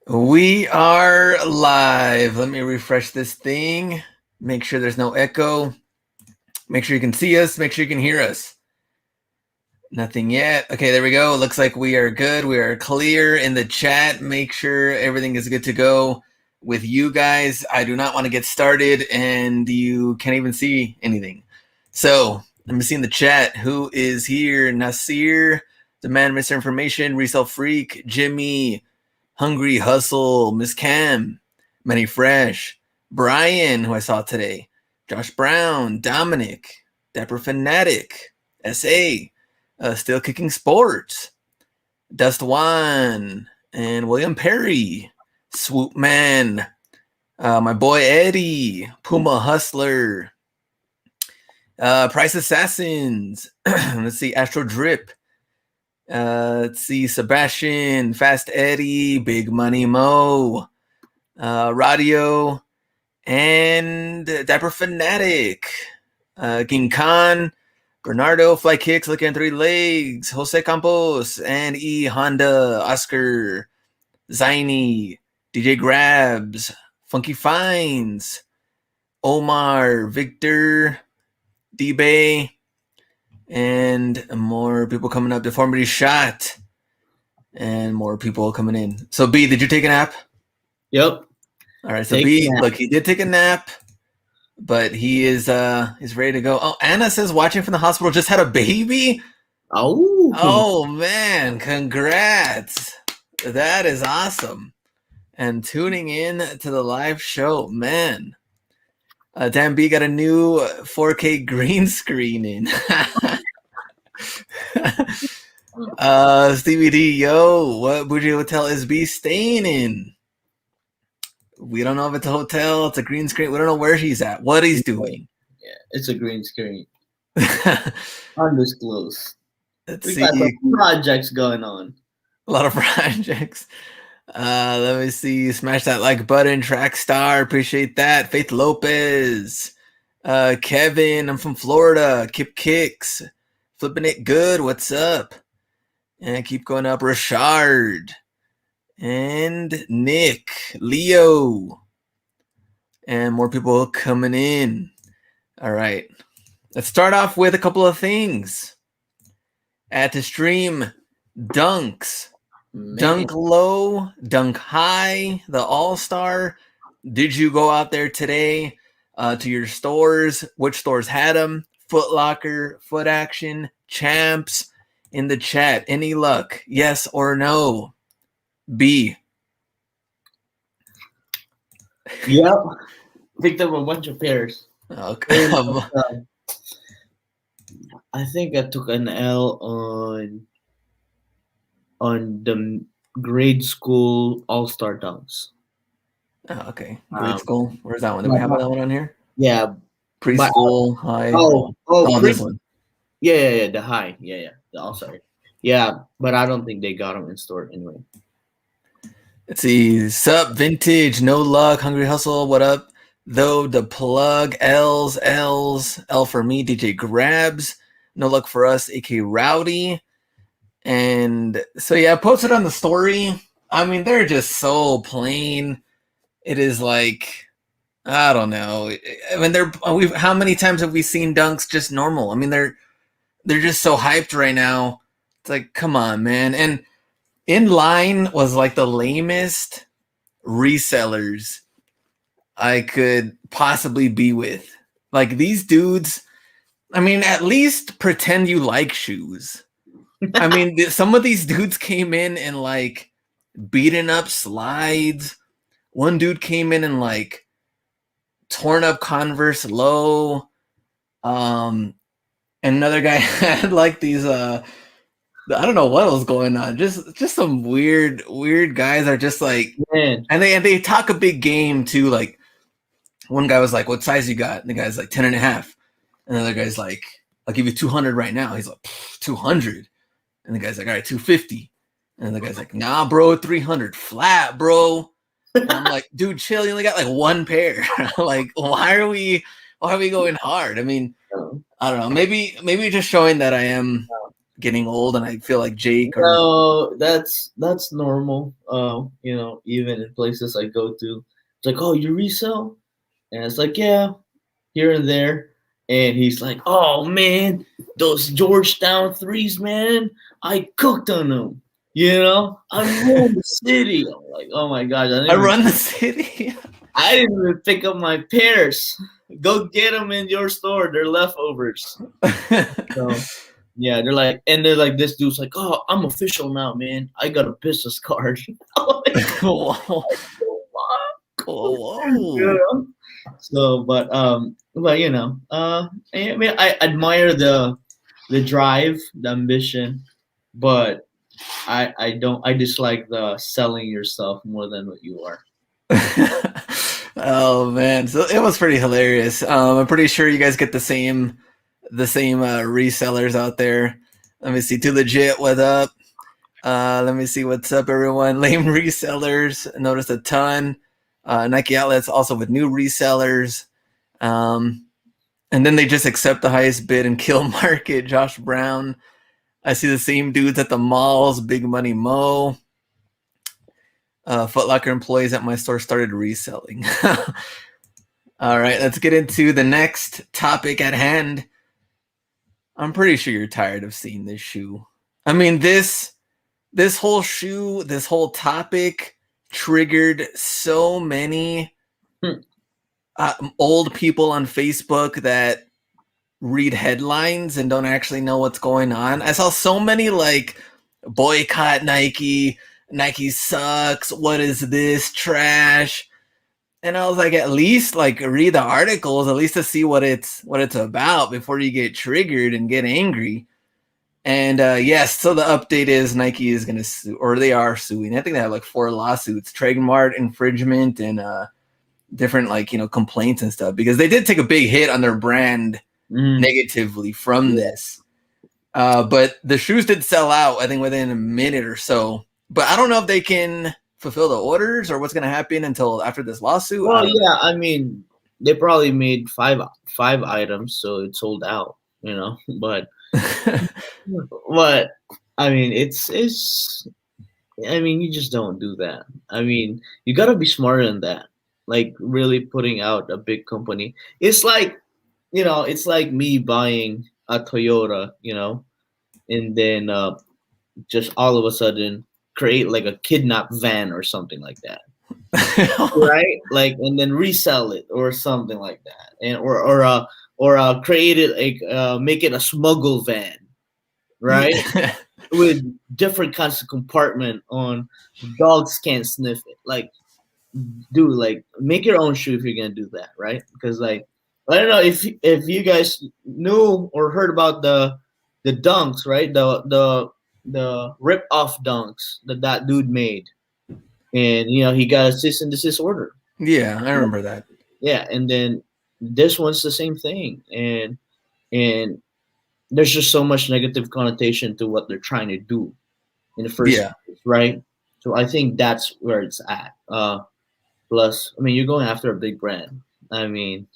We are live. Let me refresh this thing. Make sure there's no echo. Make sure you can see us. Make sure you can hear us. Nothing yet. Okay, there we go. Looks like we are good. We are clear in the chat. Make sure everything is good to go with you guys. I do not want to get started and you can't even see anything. So let me see in the chat who is here. Nasir, the man misinformation, resell freak, Jimmy, Hungry Hustle, Miss Cam, Manny Fresh, Brian, who I saw today, Josh Brown, Dominic, Dapper Fanatic, SA, Still Kicking Sports, Dust One, and William Perry, Swoop Man, my boy Eddie, Puma Hustler, Price Assassins, let's see, Astro Drip, let's see, Sebastian, Fast Eddie, Big Money Mo, Radio, and Dapper Fanatic, King Khan, Bernardo, Fly Kicks, Looking at Three Legs, Jose Campos, and E Honda, Oscar, Ziny, DJ Grabs, Funky Finds, Omar, Victor, D-Bay, and more people coming up. Deformity Shot, and more people coming in. So B, did you take a nap? Yep. All right, so B, look, he did take a nap, but he is ready to go. Oh, Anna says watching from the hospital, just had a baby. Oh man, congrats. That is awesome. And tuning in to the live show, man. Dan B got a new 4K green screen in. Stevie D, yo, what bougie hotel is B staying in? We don't know if it's a hotel, it's a green screen. We don't know where he's at, what he's doing. Yeah, it's a green screen. Undisclosed. Let's got some projects going on. A lot of projects. Let me see. Smash that like button. Track Star, appreciate that. Faith Lopez. Kevin, I'm from Florida. Kip Kicks. Flipping it good. What's up? And keep going up. Rashard. And Nick. Leo. And more people coming in. All right. Let's start off with a couple of things. At the stream, dunks. Man. Dunk low, dunk high, the all-star. Did you go out there today to your stores? Which stores had them? Foot Locker, Foot Action, Champs. In the chat, any luck? Yes or no? B. Yep. Picked up a bunch of pairs. Okay. I think I took an L on the grade school all-star dunks. Oh, okay. Grade school. Where's that one? Do we have that one on here? Yeah. Preschool, high. This one. Yeah. The high. Yeah. The all-star. Yeah, but I don't think they got them in store anyway. Let's see. Sup, Vintage, no luck, Hungry Hustle, what up? Though the plug, L's, L for me, DJ Grabs, no luck for us, AK Rowdy. And so, yeah, I posted on the story. I mean, they're just so plain. It is like, I don't know. I mean, how many times have we seen dunks just normal? I mean, they're just so hyped right now. It's like, come on, man. And In Line was like the lamest resellers I could possibly be with. Like, these dudes, I mean, at least pretend you like shoes. I mean, some of these dudes came in and like beaten up slides. One dude came in and like torn up Converse low. And another guy had like these I don't know what was going on. Just some weird guys are just like, man. And they talk a big game too. Like, one guy was like, what size you got? And the guy's like 10 and a half. And the other guy's like, I'll give you 200 right now. He's like, 200. And the guy's like, all right, 250. And the guy's like, nah, bro, 300 flat, bro. And I'm like, dude, chill. You only got like one pair. Like, why are we going hard? I mean, I don't know. Maybe just showing that I am getting old, and I feel like Jake or No, that's normal. Even in places I go to, it's like, oh, you resell, and it's like, yeah, here and there. And he's like, oh man, those Georgetown threes, man, I cooked on them. I run the city. I'm like, oh my gosh, I run the city. I didn't even pick up my pairs. Go get them in your store. They're leftovers. So yeah, they're like, this dude's like, oh, I'm official now, man. I got a business card. Whoa. You know? So, I mean, I admire the drive, the ambition, but I dislike the selling yourself more than what you are. Oh man, so it was pretty hilarious. I'm pretty sure you guys get the same resellers out there. Let me see. Too legit. What up? Let me see what's up, everyone. Lame resellers. Noticed a ton. Nike outlets also with new resellers. And then they just accept the highest bid and kill market. Josh Brown. I see the same dudes at the malls. Big Money Mo. Foot Locker employees at my store started reselling. All right, let's get into the next topic at hand. I'm pretty sure you're tired of seeing this shoe. I mean, this whole shoe, this whole topic triggered so many old people on Facebook that read headlines and don't actually know what's going on. I saw so many like boycott Nike sucks, what is this trash? And I was like, at least like read the articles, at least to see what it's about before you get triggered and get angry. And yes, so the update is Nike is going to sue, or they are suing. I think they have like 4 lawsuits, trademark infringement, and different complaints and stuff, because they did take a big hit on their brand negatively from this. But the shoes did sell out, I think, within a minute or so. But I don't know if they can fulfill the orders or what's going to happen until after this lawsuit. Well, yeah, I mean, they probably made five items, so it sold out, but I mean, I mean, you just don't do that. I mean, you got to be smarter than that. Like really putting out a big company. It's like, it's like me buying a Toyota, and then just all of a sudden create like a kidnap van or something like that. Right? Like, and then resell it or something like that. And or create it like make it a smuggle van, right? With different kinds of compartment on dogs can't sniff it. Like, dude, like make your own shoe if you're gonna do that, right? Because like I don't know if you guys knew or heard about the dunks, right? The rip off dunks that dude made, and he got a cease and desist order. Yeah, I remember that. Yeah, and then this one's the same thing, and there's just so much negative connotation to what they're trying to do in the first place, right? So I think that's where it's at. Plus, I mean, you're going after a big brand. I mean,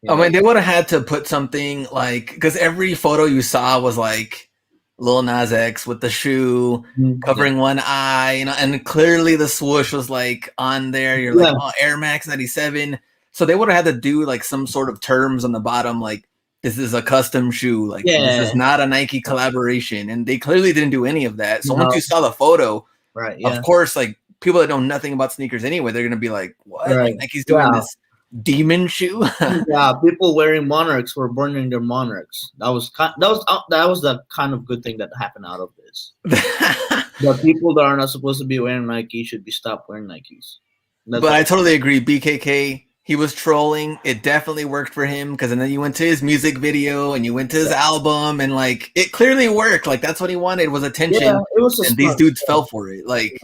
I mean, they would have had to put something like, because every photo you saw was like Lil Nas X with the shoe covering one eye, and clearly the swoosh was like on there. You're like, oh, Air Max 97. So they would have had to do like some sort of terms on the bottom, like this is a custom shoe, like this is not a Nike collaboration, and they clearly didn't do any of that. So once you saw the photo, right? Of course, like people that know nothing about sneakers anyway, they're gonna be like, what? Right. Like Nike's doing this demon shoe? Yeah, people wearing Monarchs were burning their Monarchs. That was the kind of good thing that happened out of this. The people that are not supposed to be wearing Nike should be stopped wearing Nikes. But I totally agree. BKK, he was trolling. It definitely worked for him, because then you went to his music video and you went to his album, and like it clearly worked. Like that's what he wanted was attention. Yeah, it was and these dudes fell for it. Like,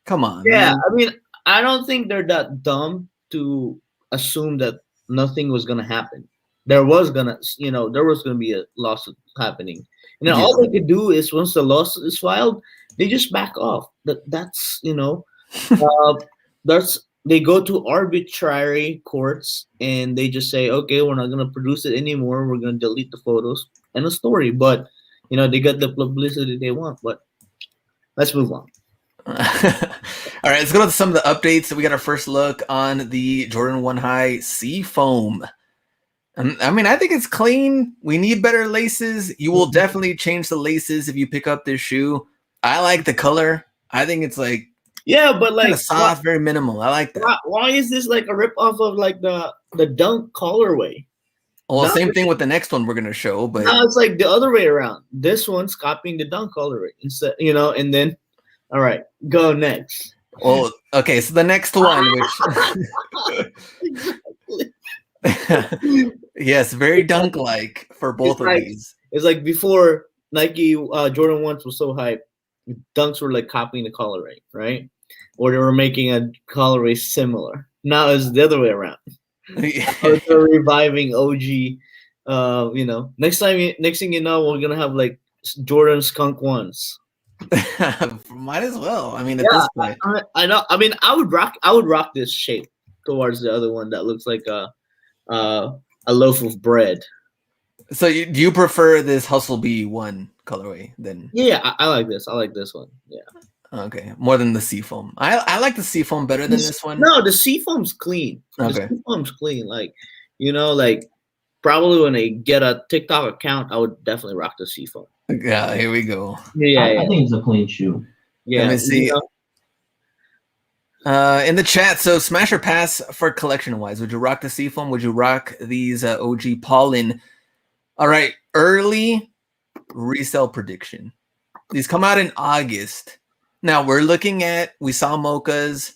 come on. Yeah, man. I mean, I don't think they're that dumb to assume that nothing was gonna happen. There was gonna be a lawsuit happening. And all they could do is once the lawsuit is filed, they just back off. That's they go to arbitrary courts and they just say, okay, we're not gonna produce it anymore. We're gonna delete the photos and the story. But they got the publicity they want. But let's move on. All right, let's go to some of the updates. So we got our first look on the Jordan 1 High Seafoam. I mean, I think it's clean. We need better laces. You will definitely change the laces if you pick up this shoe. I like the color. I think it's like but like soft, very minimal. I like that. Why is this like a rip off of like the Dunk colorway? Well, same thing with the next one we're gonna show, but now it's like the other way around. This one's copying the Dunk colorway instead, and then all right, go next. Well, okay, so the next one, which yes, very Dunk-like for both of these. It's like before Nike Jordan 1s was so hyped, Dunks were like copying the colorway, right? Or they were making a colorway similar. Now it's the other way around. They're reviving OG. Next thing you know, we're gonna have like Jordan Skunk ones. Might as well. I mean, at this point, I know. I mean, I would rock this shape towards the other one that looks like a loaf of bread. So do you prefer this Hustle B1 colorway then? Yeah, I like this. I like this one. Yeah. Okay, more than the Seafoam. I like the Seafoam better than this one. No, the Seafoam's clean. Okay. The Seafoam's clean. Like, probably when I get a TikTok account, I would definitely rock the Seafoam. Yeah, here we go. Yeah, I think it's a clean shoe. Yeah. Let me see. In the chat, so smash or pass for collection wise. Would you rock the Seafoam? Would you rock these OG Pollen? All right, early resale prediction. These come out in August. Now we're looking at, we saw Mochas,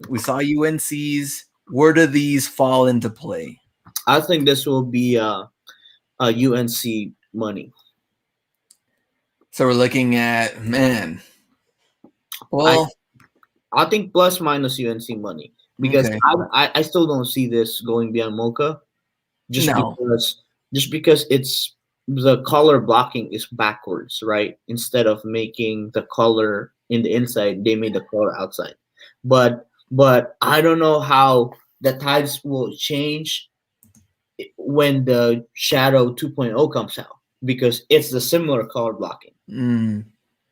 we saw UNCs. Where do these fall into play? I think this will be UNC money. So we're looking at, man. Well, I think plus minus UNC money because I still don't see this going beyond Mocha, just because it's the color blocking is backwards, right? Instead of making the color in the inside, they made the color outside. But I don't know how the tides will change when the Shadow 2.0 comes out because it's the similar color blocking.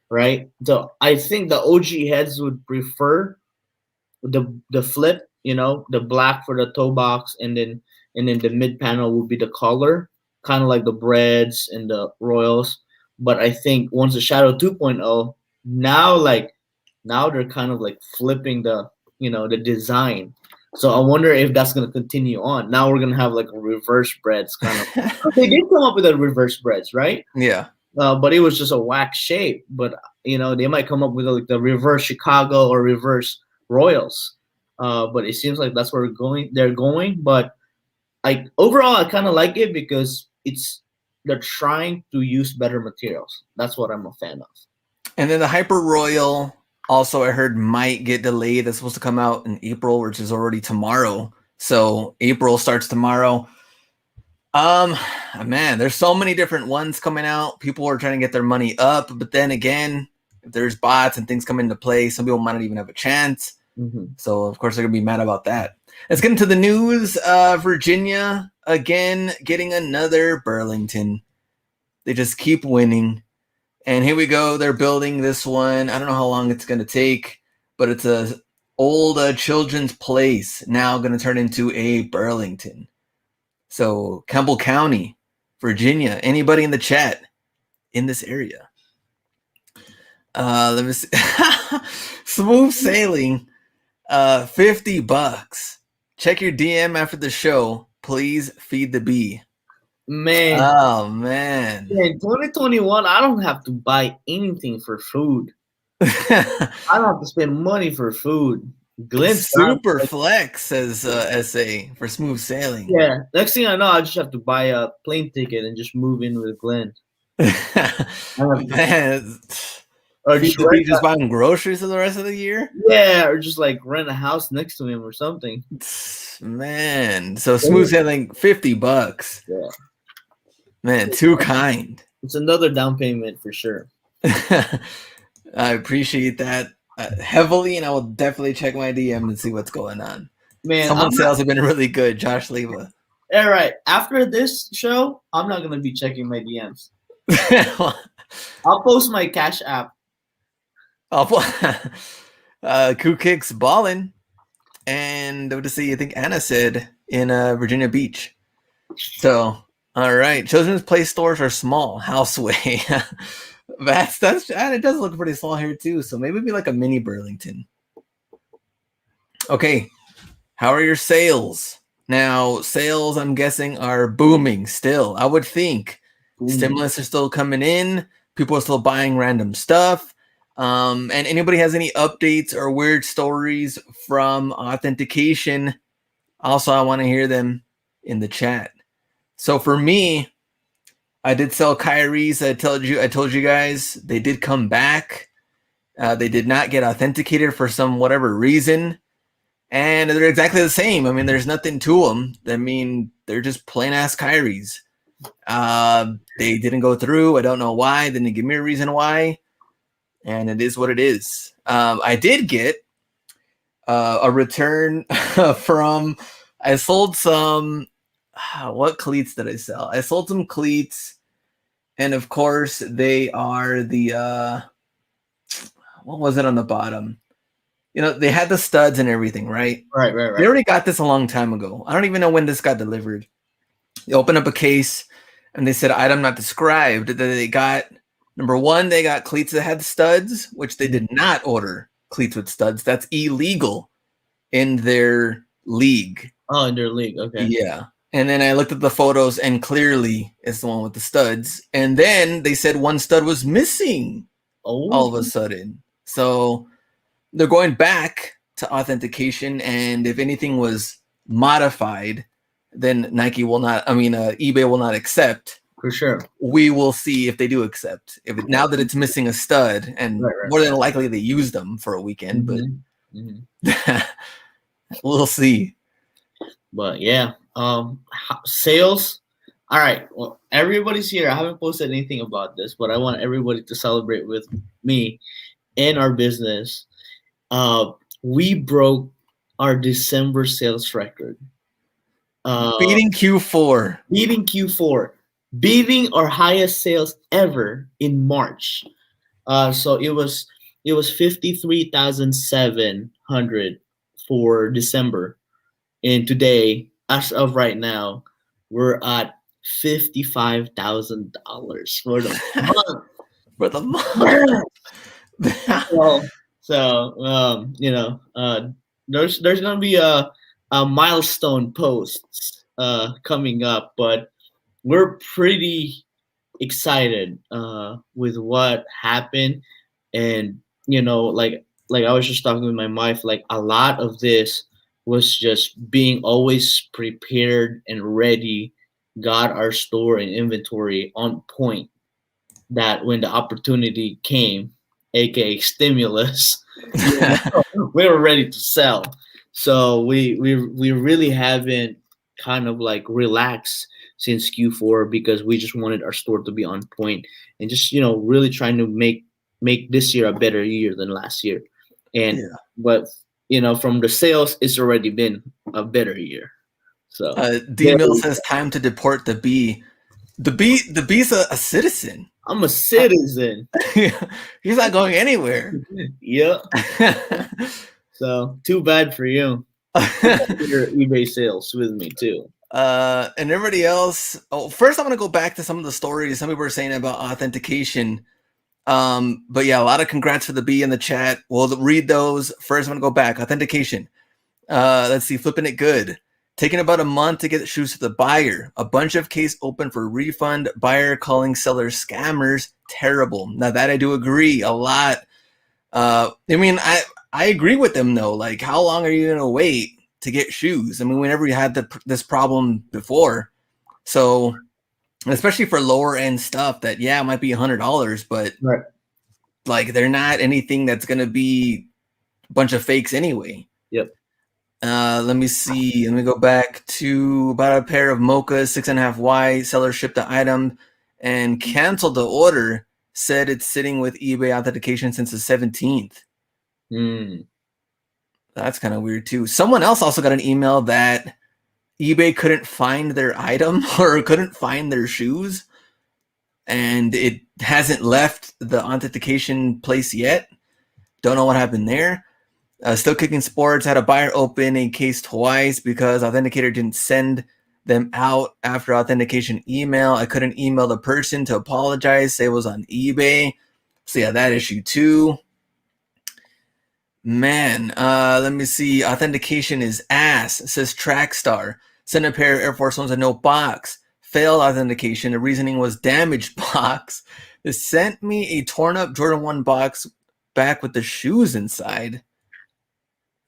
Right? So I think the OG heads would prefer the flip, the black for the toe box, and then the mid panel would be the color, kind of like the Breads and the Royals. But I think once the Shadow 2.0, now they're kind of like flipping the design. So I wonder if that's gonna continue on. Now we're gonna have like a reverse Breads kind of. They did come up with a reverse Breads, right? Yeah. But it was just a wax shape. But they might come up with like the reverse Chicago or reverse Royals. But it seems like that's where they're going. But overall, I kind of like it because they're trying to use better materials. That's what I'm a fan of. And then the Hyper Royal also, I heard, might get delayed. That's supposed to come out in April, which is already tomorrow. So April starts tomorrow. Man, there's so many different ones coming out. People are trying to get their money up, but then again, if there's bots and things come into play, some people might not even have a chance. So of course they're gonna be mad about that. Let's get into the news. Virginia again getting another Burlington. They just keep winning. And here we go. They're building this one. I don't know how long it's gonna take, but it's a old children's place now gonna turn into a Burlington. So Campbell County, Virginia. Anybody in the chat in this area? Let me see. Smooth Sailing, $50. Check your DM after the show. Please feed the bee. Man. Oh man. In 2021, I don't have to buy anything for food. I don't have to spend money for food. Glenn Super Flex says SA for Smooth Sailing. Yeah. Next thing I know, I just have to buy a plane ticket and just move in with Glenn. Man. Or just buying groceries for the rest of the year? Yeah, or just like rent a house next to him or something. Man. So Smooth Sailing, $50. Yeah. Man, too kind. It's another down payment for sure. I appreciate that heavily, and I will definitely check my DM and see what's going on. Man, someone's sales have been really good. Josh Leva. All right. After this show, I'm not gonna be checking my DMs. I'll post my Cash App. Ku Kicks ballin'. And what to see? I think Anna said in Virginia Beach. So, all right. Children's play stores are small. Houseway. that's and it does look pretty small here too. So maybe it'd be like a mini Burlington. Okay. How are your sales? Now, sales, I'm guessing, are booming still. I would think stimulus are still coming in. People are still buying random stuff. And anybody has any updates or weird stories from authentication? Also, I want to hear them in the chat. So for me, I did sell Kyrie's. I told you guys they did come back. They did not get authenticated for some whatever reason. And they're exactly the same. I mean, there's nothing to them. I mean, they're just plain ass Kyries. They didn't go through. I don't know why. They didn't give me a reason why. And it is what it is. I did get a return from. I sold some. What cleats did I sell? I sold some cleats, and of course they are the. What was it on the bottom? You know, they had the studs and everything, right? Right. They already got this a long time ago. I don't even know when this got delivered. They opened up a case and they said item not described. That they got, number one, they got cleats that had studs, which they did not order cleats with studs. That's illegal in their league. Oh, in their league. Okay. Yeah. And then I looked at the photos and clearly it's the one with the studs. And then they said one stud was missing all of a sudden. So they're going back to authentication, and if anything was modified, then eBay will not accept. For sure. We will see if they do accept. Now that it's missing a stud, and more than likely they use them for a weekend, but we'll see. But yeah, sales. All right. Well, everybody's here. I haven't posted anything about this, but I want everybody to celebrate with me and our business. We broke our December sales record. Beating Q4. Beating our highest sales ever in March. So it was 53,700 for December. And today, as of right now, we're at $55,000 for the month. For the month. There's gonna be a milestone posts coming up, but we're pretty excited with what happened, and like I was just talking with my wife, like a lot of this was just being always prepared and ready, got our store and inventory on point, that when the opportunity came, aka stimulus, we were ready to sell. So we really haven't kind of like relaxed since Q4, because we just wanted our store to be on point and just really trying to make this year a better year than last year. And but from the sales, it's already been a better year. So D Mill says time to deport the bee. The bee's a citizen. I'm a citizen. He's not going anywhere. Yep. So too bad for you. Your eBay sales with me too. And everybody else. Oh, first I'm gonna go back to some of the stories some people were saying about authentication. But yeah, a lot of congrats for the bee in the chat. We'll read those. First, I'm gonna go back. Authentication. Let's see, flipping it good. Taking about a month to get the shoes to the buyer. A bunch of case open for refund. Buyer calling sellers scammers. Terrible. Now that I do agree a lot. I mean, I agree with them though. Like, how long are you gonna wait to get shoes? I mean, whenever you had this problem before, so especially for lower end stuff that it might be $100, but like they're not anything that's gonna be a bunch of fakes anyway. Yep. Let me see. Let me go back to about a pair of mochas, 6.5 white. Seller shipped the item and canceled the order. Said it's sitting with eBay authentication since the 17th. That's kind of weird too. Someone else also got an email that eBay couldn't find their item or couldn't find their shoes. and it hasn't left the authentication place yet. Don't know what happened there. Still Kicking Sports had a buyer open a case twice because Authenticator didn't send them out after authentication email. I couldn't email the person to apologize, say it was on eBay. So yeah, that issue too. Man, let me see. Authentication is ass, says Trackstar. Sent a pair of Air Force Ones with no box. Failed authentication. The reasoning was damaged box. They sent me a torn up Jordan 1 box back with the shoes inside.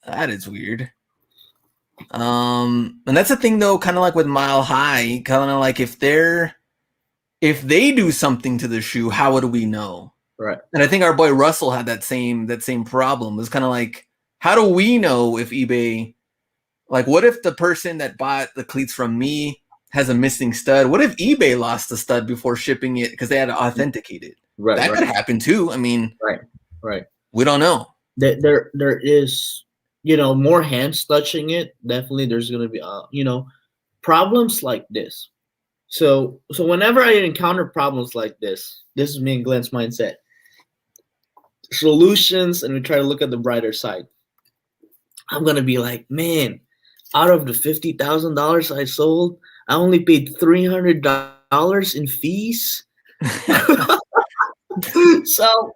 That is weird. And that's the thing though, kind of like with Mile High, kind of like if they do something to the shoe, how would we know? Right. And I think our boy Russell had that same problem. It was kind of like, how do we know if eBay, like, what if the person that bought the cleats from me has a missing stud? What if eBay lost the stud before shipping it because they had to authenticate it? Right. That could happen too. I mean, right. We don't know. There is, more hands touching it. Definitely, there's gonna be, problems like this. So whenever I encounter problems like this is me and Glenn's mindset. Solutions, and we try to look at the brighter side. I'm gonna be like, man, out of the $50,000 I sold, I only paid $300 in fees. So,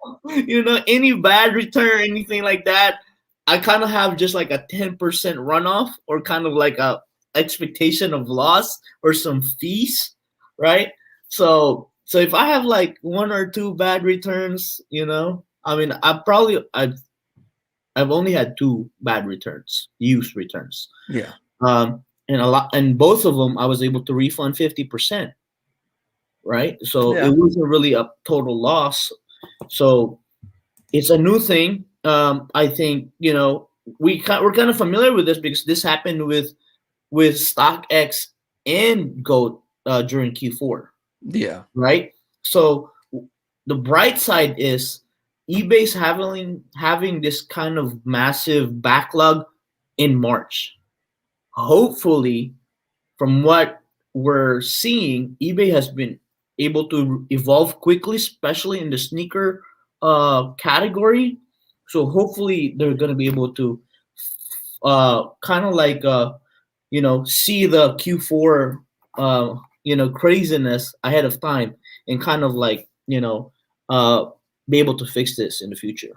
any bad return, anything like that, I kind of have just like a 10% runoff, or kind of like a expectation of loss or some fees, right? So if I have like one or two bad returns, I mean, I've only had 2 bad returns, used returns. Yeah. And both of them I was able to refund 50%. Right? So It wasn't really a total loss. So it's a new thing. I think, we're kind of familiar with this because this happened with StockX and GOAT during Q4. Yeah. Right? So the bright side is eBay's having this kind of massive backlog in March. Hopefully, from what we're seeing, eBay has been able to evolve quickly, especially in the sneaker category. So hopefully they're going to be able to kind of like, see the Q4, craziness ahead of time, and kind of like, be able to fix this in the future.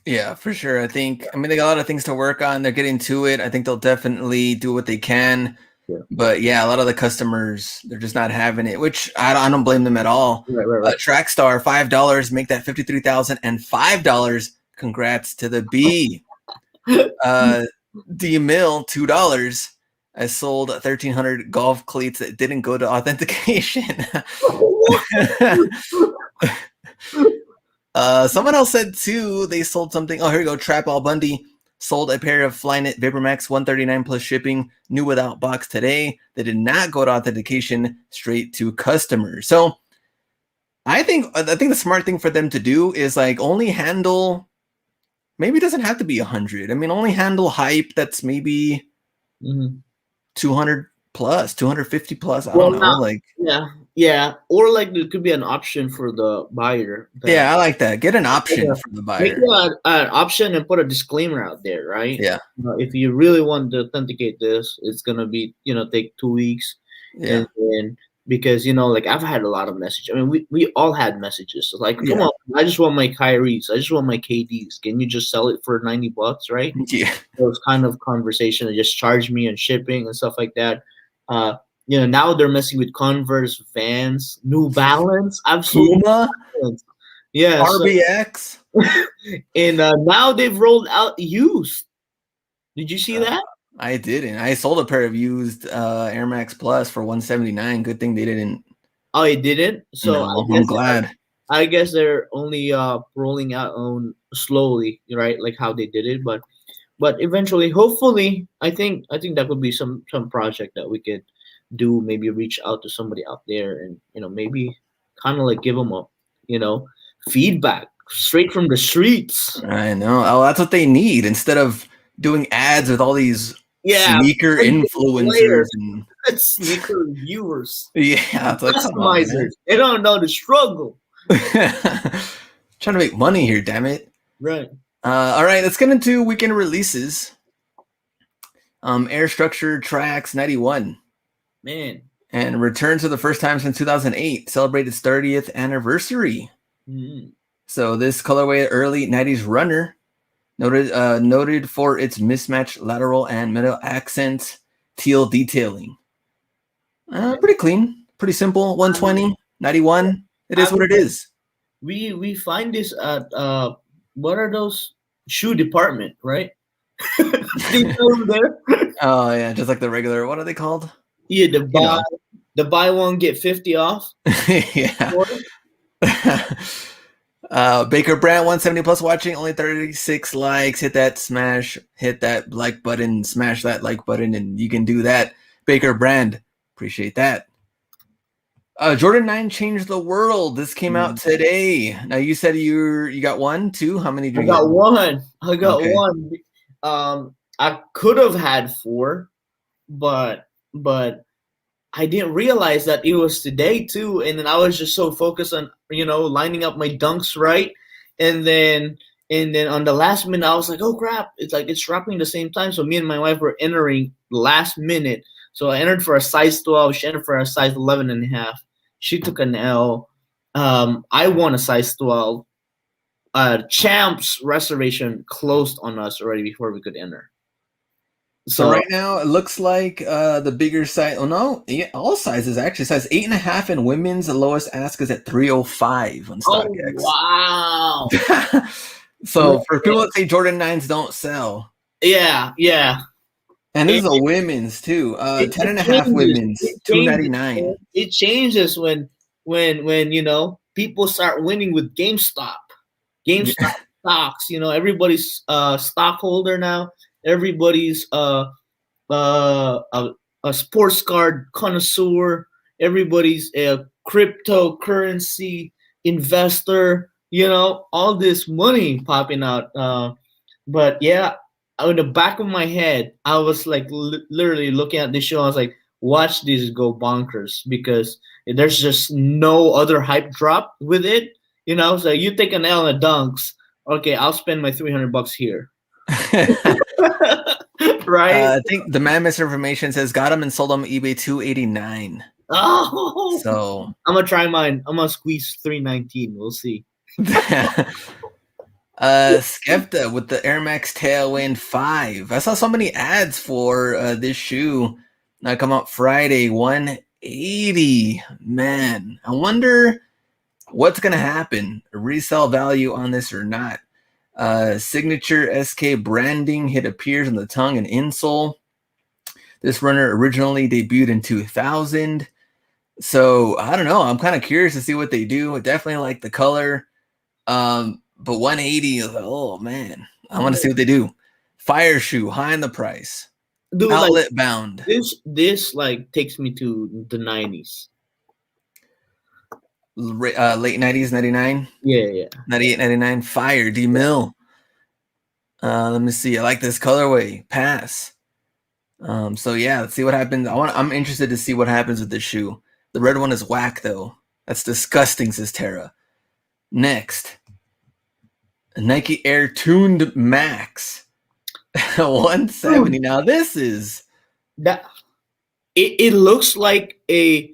Yeah, for sure. I they got a lot of things to work on. They're getting to it. I think they'll definitely do what they can. Yeah. But yeah, a lot of the customers, they're just not having it, which I don't blame them at all. Right. Trackstar, $5, make that $53,000, and $5. Congrats to the B. D Mill, $2. I sold 1,300 golf cleats that didn't go to authentication. Someone else said too, they sold something. Oh, here we go. Trap All Bundy sold a pair of Flyknit VaporMax 139 plus shipping, new without box today. They did not go to authentication, straight to customers. So I think the smart thing for them to do is like only handle, maybe it doesn't have to be 100. I mean, only handle hype that's maybe 200 plus, 250 plus. I don't know. Yeah. Or like there could be an option for the buyer. Yeah, I like that. Get an option for the buyer. Make an option and put a disclaimer out there, right? Yeah. If you really want to authenticate this, it's gonna be take 2 weeks. Yeah. And because like I've had a lot of messages. I mean, we all had messages. So like, come on, I just want my Kyries, I just want my KDs. Can you just sell it for $90, right? Yeah. Those kind of conversation. They just charge me on shipping and stuff like that. Now they're messing with Converse, Vans, New Balance, Puma, RBX, and now they've rolled out used. Did you see that? I didn't. I sold a pair of used Air Max Plus for $179. Good thing they didn't. Oh, it didn't. So no, I'm glad. I guess they're only rolling out on slowly, right? Like how they did it, but eventually, hopefully, I think that would be some project that we could do. Maybe reach out to somebody out there and maybe kind of like give them a feedback straight from the streets. I know. Oh, that's what they need instead of doing ads with all these sneaker influencers. That's sneaker reviewers, Yeah, it's like, come on, man. customizers. They don't know the struggle. Trying to make money here, damn it. Right. All right, let's get into weekend releases. Air Structure Tracks 91. Man. And returned to the first time since 2008. Celebrated its 30th anniversary. Mm-hmm. So this colorway, early 90s runner, noted for its mismatched lateral and middle accent teal detailing. Pretty clean, pretty simple. 120, 91. It is what it is. We find this at what are those shoe department, right? They sell them there. Oh yeah, just like the regular. What are they called? Yeah, the buy one get 50 off. Yeah. Baker Brand 170 plus watching, only 36 likes. Hit that like button, smash that like button, and you can do that. Baker Brand, appreciate that. Jordan 9 changed the world. This came out today. Now you said you got 1, 2. How many did you get? I got one. I could have had 4, but I didn't realize that it was today too, and then I was just so focused on lining up my dunks right, and then on the last minute I was like, oh crap, it's dropping the same time. So me and my wife were entering last minute. So I entered for a size 12. She entered for a size 11 and a half. She took an L. I won a size 12. Champs reservation closed on us already before we could enter. So right now it looks like the bigger size. Oh no, yeah, all sizes actually. Size 8.5 in women's. The lowest ask is at 305 on StockX. Oh wow! So for people that say Jordan 9s don't sell, yeah. And this is a women's too. 10.5 women's, $299. It changes when people start winning with GameStop. GameStop stocks. Everybody's stockholder now. Everybody's a sports card connoisseur. Everybody's a cryptocurrency investor. All this money popping out. But yeah, in the back of my head, I was like literally looking at this show. I was like, watch this go bonkers, because there's just no other hype drop with it. So you take an L in the dunks. Okay, I'll spend my $300 here. Right. I think the man misinformation says got them and sold them eBay $289. Oh, so I'm gonna try mine. I'm gonna squeeze $319. We'll see. Skepta with the Air Max Tailwind 5. I saw so many ads for this shoe. Now come out Friday, 180. Man, I wonder what's gonna happen. Resale value on this or not? Signature SK branding hit appears on the tongue and insole. This runner originally debuted in 2000. So I don't know. I'm kind of curious to see what they do. I definitely like the color. But 180 is like, oh man, I want to see what they do. Fire shoe, high in the price. Dude, outlet like, bound. This like takes me to the 90s. Late 90s, 99? Yeah. 98, 99. Fire, D-Mill. Let me see. I like this colorway. Pass. So yeah, let's see what happens. I'm interested to see what happens with this shoe. The red one is whack though. That's disgusting, says Tara. Next. Nike Air Tuned Max. 170. Now this is that it looks like a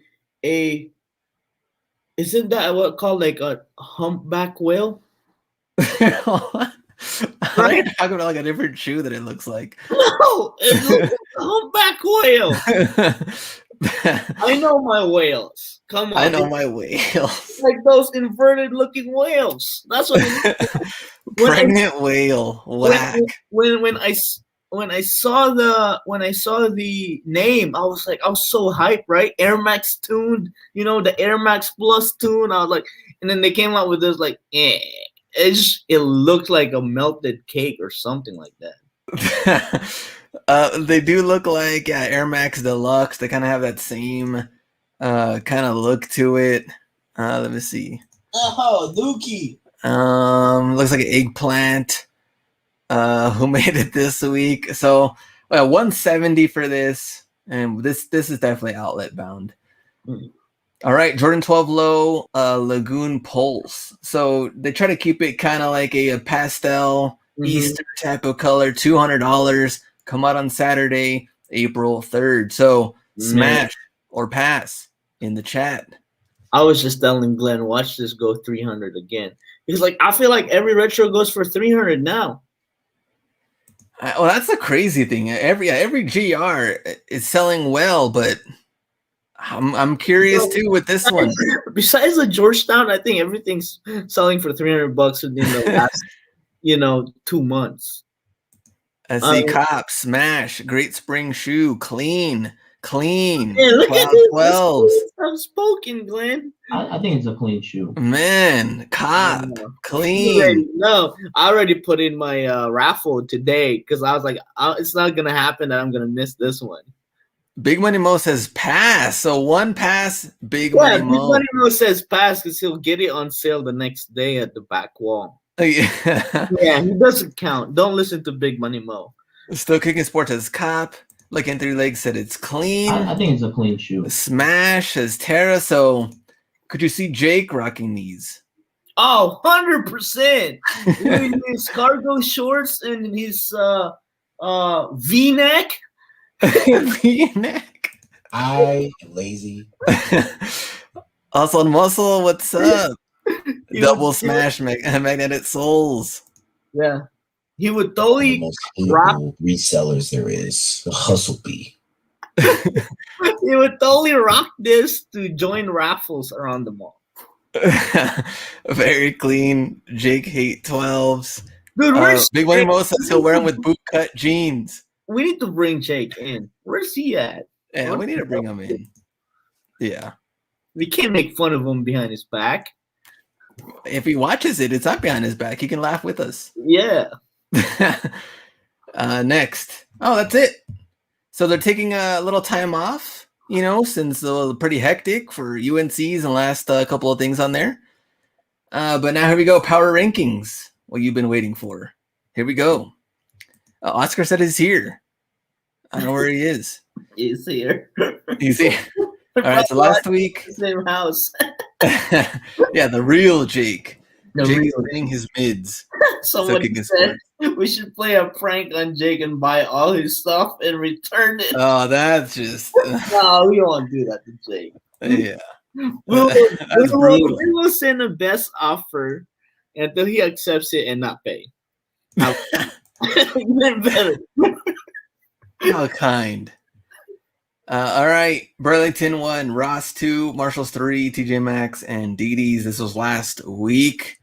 isn't that what called like a humpback whale? Right? Talking about like a different shoe that it looks like. No, it looks like a humpback whale. I know my whales. Come on. I know my whales. Like those inverted looking whales. That's what it is. Pregnant whale. Whack. When I saw the name, I was so hyped, right? Air Max tuned, the Air Max Plus tune. I was like, and then they came out with this like, it looked like a melted cake or something like that. They do look like Air Max Deluxe. They kind of have that same kind of look to it. Let me see. Oh, Dookie. Looks like an eggplant. Who made it this week? So 170 for this. And this is definitely outlet bound. Mm. All right, Jordan 12 Low Lagoon Pulse. So they try to keep it kind of like a pastel Easter type of color. $200. Come out on Saturday, April 3rd. So smash or pass in the chat. I was just telling Glenn, watch this go 300 again. He's like, I feel like every retro goes for 300 now. Well, that's the crazy thing. Every GR is selling well, but I'm curious too with this one. Besides the Georgetown, I think everything's selling for $300 within the last, 2 months. I see Cop, Smash, Great Spring Shoe, clean. Yeah, look at this. 12s. I'm spoken, Glenn. I think it's a clean shoe. Man, Cop, clean. No, I already put in my raffle today because I was like, it's not going to happen that I'm going to miss this one. Big Money Mo says pass. So one pass, Big Money Mo. Big Money Mo says pass because he'll get it on sale the next day at the back wall. Yeah, he doesn't count. Don't listen to Big Money Mo. Still Kicking Sports says Cop. Looking Three Legs said it's clean. I think it's a clean shoe. Smash says Tara. So could you see Jake rocking these? Oh, 100%. His cargo shorts and his V-neck. V-neck. I am lazy. Also on Muscle, what's up? Double Smash Magnetic Souls. Yeah. He would totally most hateable resellers there is. The Hustle Bee. He would totally rock this to join raffles around the mall. Very clean. Jake hate 12s. Dude, where's Big Money Mo says he'll wear them with boot cut jeans. We need to bring Jake in. Where's he at? Yeah, we need to bring him in. Yeah. We can't make fun of him behind his back. If he watches it, it's not behind his back. He can laugh with us. Yeah. Next. Oh, that's it. So they're taking a little time off, since it was pretty hectic for UNCs and last couple of things on there. But now here we go. Power rankings. What you've been waiting for. Here we go. Oscar said he's here. I don't know where he is. He's here. He's here. All right, so last week. Same house. Yeah, the real Jake. Jake is real. winning his mids. Somebody said we should play a prank on Jake and buy all his stuff and return it. Oh, that's just. No, we don't want to do that to Jake. Yeah. We will send the best offer until he accepts it and not pay. Even better. How kind. All right. Burlington 1, Ross 2, Marshalls 3, TJ Maxx, and DD's. This was last week.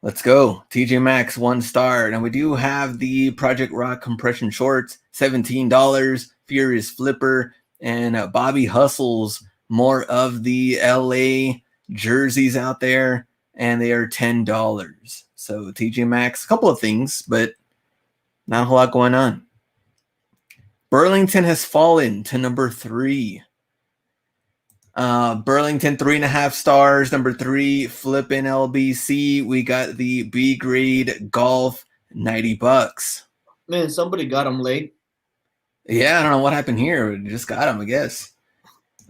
Let's go. TJ Maxx, 1 star. Now we do have the Project Rock compression shorts, $17. Furious Flipper, and Bobby Hustles. More of the LA jerseys out there, and they are $10. So TJ Maxx, a couple of things, but not a whole lot going on. Burlington has fallen to number 3. Burlington 3.5 stars. Number 3, Flippin' LBC. We got the B grade golf, $90. Man, somebody got him late. Yeah, I don't know what happened here. We just got him, I guess.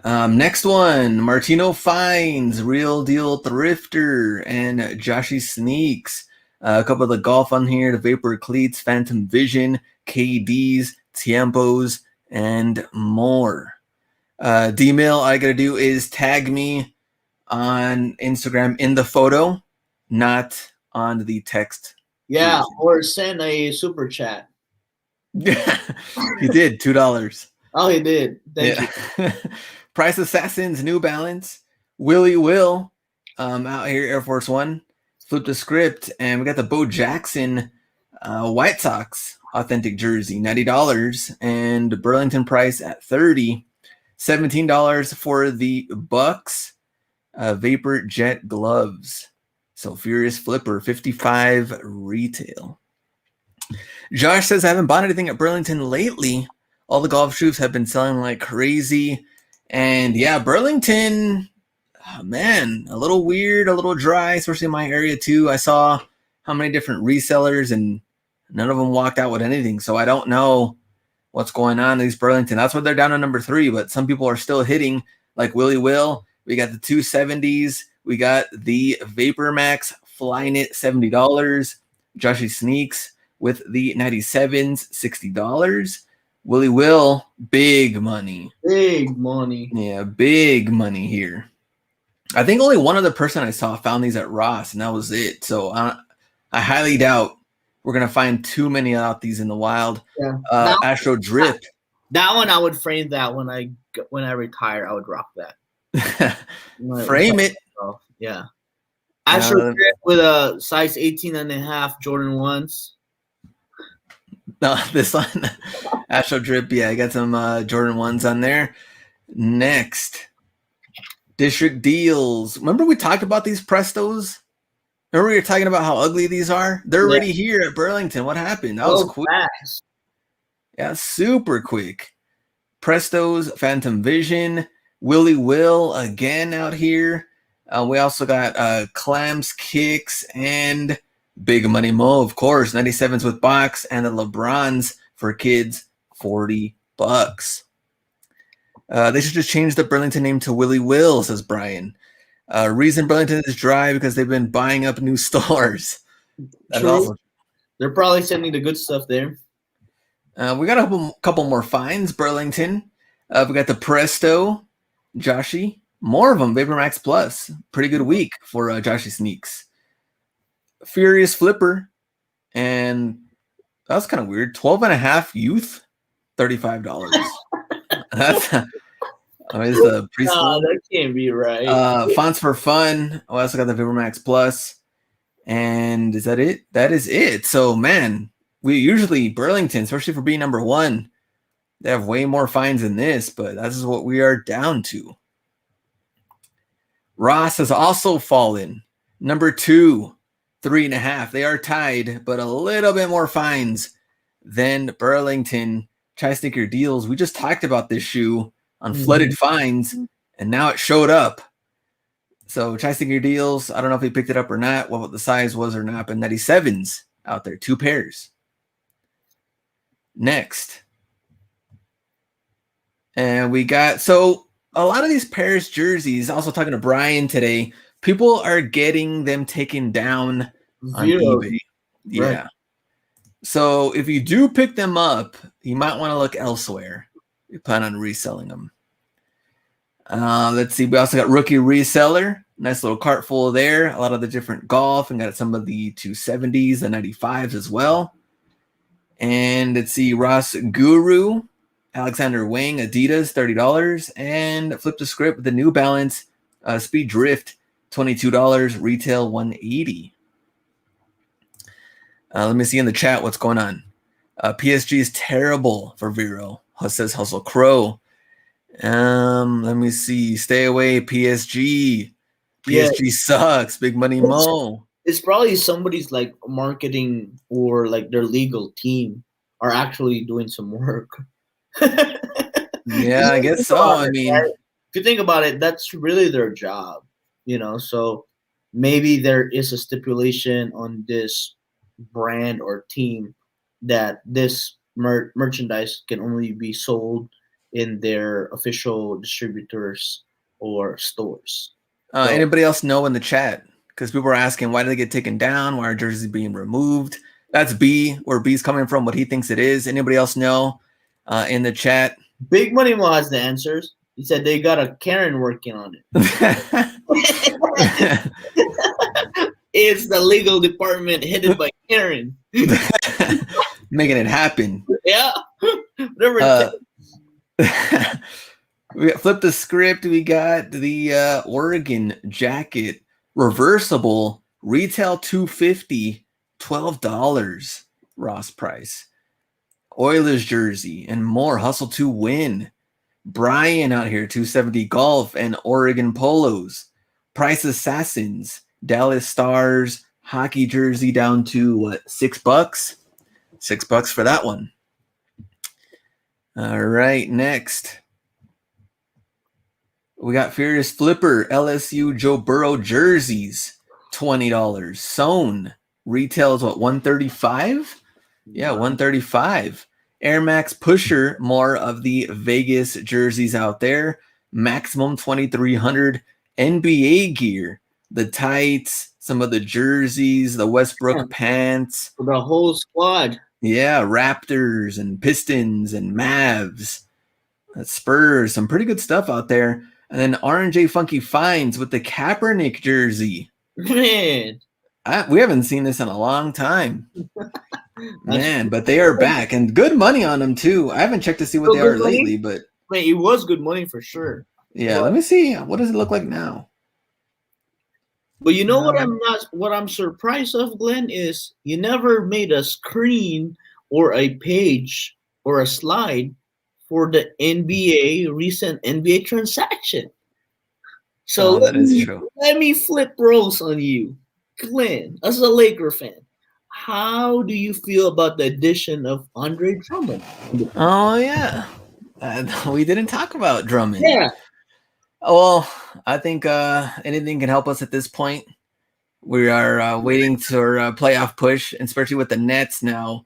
Next one, Martino Finds, Real Deal Thrifter, and Joshy Sneaks. A couple of the golf on here, the Vapor Cleats, Phantom Vision, KDs, Tiempos, and more. D-mail, all I got to do is tag me on Instagram in the photo, not on the text. Yeah, or send a super chat. He did, $2. Oh, he did. Thank you. Price Assassins, New Balance, Willie Will, out here, Air Force One, flip the script, and we got the Bo Jackson White Sox authentic jersey, $90, and Burlington price at $30, $17 for the Bucks Vapor Jet gloves. So Furious Flipper, $55 retail. Josh says, I haven't bought anything at Burlington lately. All the golf shoes have been selling like crazy. And yeah, Burlington, man, a little weird, a little dry, especially in my area too. I saw how many different resellers and none of them walked out with anything. So I don't know what's going on in East Burlington. That's why they're down to number 3, but some people are still hitting, like Willie Will. We got the 270s. We got the Vapor Max flying it, $70. Joshy Sneaks with the 97s, $60. Willie Will, big money. Big money. Yeah, big money here. I think only one other person I saw found these at Ross, and that was it. So I highly doubt we're going to find too many out these in the wild. Yeah. Astro Drip. That one, I would frame that when I retire. I would rock that. Frame it. Yeah. Astro Drip with a size 18.5 Jordan 1s. No, this one. Astro Drip. Yeah, I got some Jordan 1s on there. Next. District Deals. Remember we talked about these Prestos? Remember we were talking about how ugly these are? They're already here at Burlington. What happened? That was quick. Fast. Yeah, super quick. Prestos, Phantom Vision, Willie Will again out here. We also got Clams, Kicks, and Big Money Mo, of course. 97s with box, and the LeBrons for kids, $40. They should just change the Burlington name to Willie Will, says Brian. Reason Burlington is dry because they've been buying up new stores. True. They're probably sending the good stuff there. We got a couple more finds, Burlington. We got the Presto, Joshy. More of them, Vapor Max Plus. Pretty good week for Joshy Sneaks. Furious Flipper. And that was kind of weird. 12.5 youth, $35. That's the preschool. That can't be right. Fonts for Fun. I also got the Vapor Max Plus. And is that it? That is it. So, man, we usually, Burlington, especially for being number 1, they have way more finds than this, but this is what we are down to. Ross has also fallen. Number 2, 3.5. They are tied, but a little bit more fines than Burlington. Chai Sneaker Deals. We just talked about this shoe on flooded fines, and now it showed up. So Chai Sneaker Deals, I don't know if he picked it up or not, what the size was or not, but 97s out there, 2 pairs. Next. And we got, so a lot of these Paris jerseys, also talking to Brian today, people are getting them taken down on eBay. Yeah. Right. So if you do pick them up, you might want to look elsewhere. You plan on reselling them. Let's see. We also got Rookie Reseller. Nice little cart full there. A lot of the different golf, and got some of the 270s, the 95s as well. And let's see. Ross Guru, Alexander Wang, Adidas, $30. And Flip the Script with the New Balance Speed Drift, $22. Retail $180. Let me see in the chat what's going on. PSG is terrible for Vero, says Hustle Crow. Let me see. Stay away, PSG. PSG sucks. Big Money Mo. It's probably somebody's like marketing or like their legal team are actually doing some work. Yeah, I guess so. I mean, right? If you think about it, that's really their job, so maybe there is a stipulation on this brand or team that this merchandise can only be sold in their official distributors or stores. Anybody else know in the chat? Because people are asking, why did they get taken down? Why are jerseys being removed? That's B, where B's coming from, what he thinks it is. Anybody else know in the chat? Big Money Mo has the answers. He said they got a Karen working on it. It's the legal department headed by Karen. Making it happen. Yeah. We got Flip the Script. We got the Oregon jacket, reversible, retail $250, $12 Ross price. Oilers jersey and more. Hustle to win. Brian out here, 270 golf and Oregon polos. Price Assassins, Dallas Stars hockey jersey down to what, $6? $6 for that one. All right, next. We got Furious Flipper, LSU Joe Burrow jerseys, $20. Sewn retails what, $135? Yeah, $135. Air Max Pusher, more of the Vegas jerseys out there. Maximum 2300 NBA gear, the tights, some of the jerseys, the Westbrook pants. For the whole squad. Yeah, Raptors and Pistons and Mavs, Spurs, some pretty good stuff out there. And then R&J Funky Finds with the Kaepernick jersey. Man. We haven't seen this in a long time. Man, but they are back. And good money on them, too. I haven't checked to see what they are lately, but... Man, it was good money for sure. Yeah, let me see. What does it look like now? But you know what I'm surprised of, Glenn, is you never made a screen or a page or a slide for the recent NBA transaction. So that is true. Let me flip roles on you. Glenn, as a Laker fan, how do you feel about the addition of Andre Drummond? Oh, yeah. We didn't talk about Drummond. Yeah. Well, I think anything can help us at this point. We are waiting for a playoff push, especially with the Nets now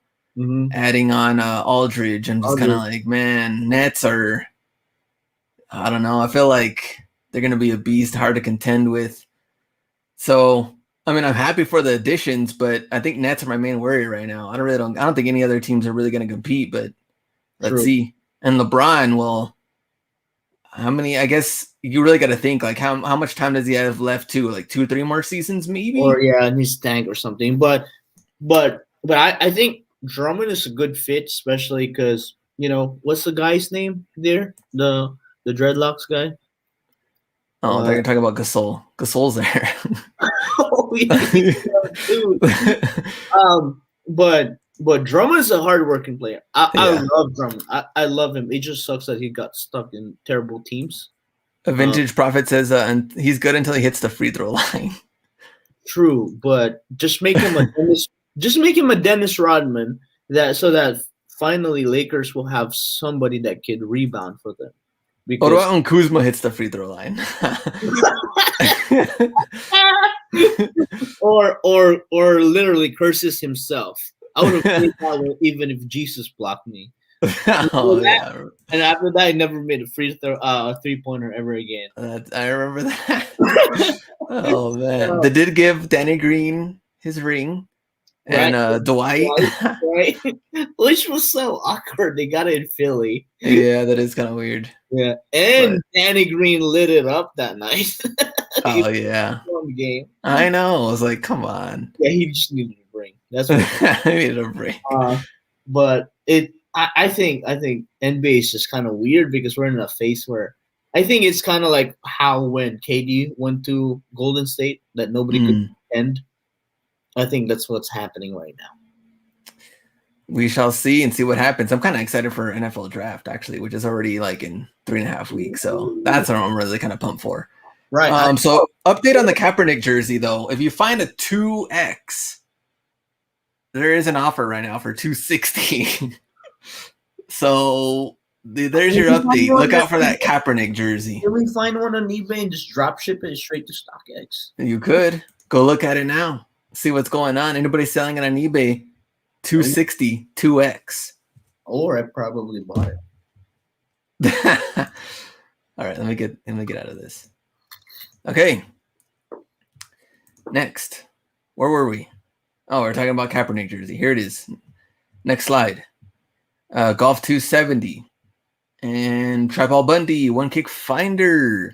adding on Aldridge. I'm just kind of like, man, Nets are, I don't know. I feel like they're going to be a beast, hard to contend with. So, I mean, I'm happy for the additions, but I think Nets are my main worry right now. I don't think any other teams are really going to compete, but let's see. And LeBron, well, how many? I guess you really got to think like how much time does he have left to like 2 or 3 more seasons maybe? Or in his tank or something. But I think Drummond is a good fit, especially because what's the guy's name there? The dreadlocks guy. Oh, they're gonna talk about Gasol. Gasol's there. Oh, yeah, dude. But Drummond's a hard-working player. I love Drummond. I love him. It just sucks that he got stuck in terrible teams. A Vintage Prophet says and he's good until he hits the free throw line. True, but just make him a Dennis Rodman so that finally Lakers will have somebody that can rebound for them. What about when Kuzma hits the free throw line? or literally curses himself. I would have played that one even if Jesus blocked me. Yeah. And after that, I never made a three-pointer ever again. I remember that. Oh man, they did give Danny Green his ring, and Dwight. Right, which was so awkward. They got it in Philly. Yeah, that is kind of weird. Yeah, and Danny Green lit it up that night. Oh yeah, the game. I know. I was like, come on. Yeah, he just needed a ring. That's what he needed a ring. But I think NBA is just kind of weird because we're in a phase where I think it's kind of like how when KD went to Golden State that nobody could end. I think that's what's happening right now. We shall see and see what happens. I'm kind of excited for NFL draft actually, which is already like in 3.5 weeks. So that's what I'm really kind of pumped for. Right. So update on the Kaepernick jersey though. If you find a 2X, there is an offer right now for $260. So there's your update. Look out for that Kaepernick jersey. Can we find one on eBay and just drop ship it straight to StockX? You could go look at it now. See what's going on. Anybody selling it on eBay? $260 2X. Or I probably bought it. All right, let me get out of this. Okay. Next. Where were we? Oh, we're talking about Kaepernick jersey. Here it is. Next slide. Golf 270. And Tripod Bundy, One Kick Finder.